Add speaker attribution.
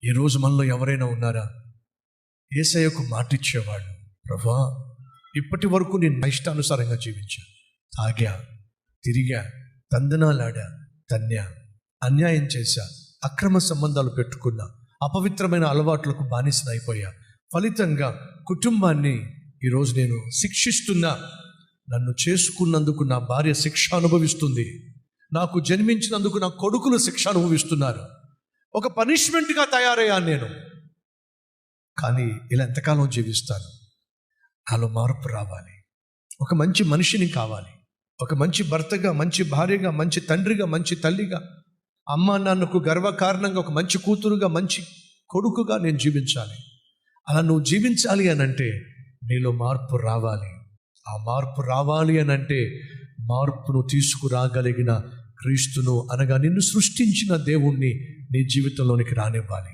Speaker 1: ఈరోజు మనలో ఎవరైనా ఉన్నారా? యేసయ్యకు మాటిచ్చేవాళ్ళు, ప్రభువా ఇప్పటి వరకు నేను నా ఇష్టానుసారంగా జీవించాను, తాగా, తిరిగా, తందనాలాడా, తన్యా, అన్యాయం చేశా, అక్రమ సంబంధాలు పెట్టుకున్నా, అపవిత్రమైన అలవాట్లకు బానిసనైపోయా, ఫలితంగా కుటుంబాన్ని ఈరోజు నేను శిక్షిస్తున్నా. నన్ను చేసుకున్నందుకు నా భార్య శిక్ష అనుభవిస్తుంది, నాకు జన్మించినందుకు నా కొడుకులు శిక్ష అనుభవిస్తున్నారు. ఒక పనిష్మెంట్గా తయారయ్యాను నేను. కానీ ఇలా ఎంతకాలం జీవిస్తాను? నాలో మార్పు రావాలి. ఒక మంచి మనిషిని కావాలి, ఒక మంచి భర్తగా, మంచి భార్యగా, మంచి తండ్రిగా, మంచి తల్లిగా, అమ్మ నాన్నకు గర్వకారణంగా ఒక మంచి కూతురుగా, మంచి కొడుకుగా నేను జీవించాలి. అలా నువ్వు జీవించాలి అని అంటే నీలో మార్పు రావాలి. ఆ మార్పు రావాలి అని అంటే మార్పును తీసుకురాగలిగిన క్రీస్తును అనగా నిన్ను సృష్టించిన దేవుణ్ణి నీ జీవితంలోనికి రానివ్వాలి.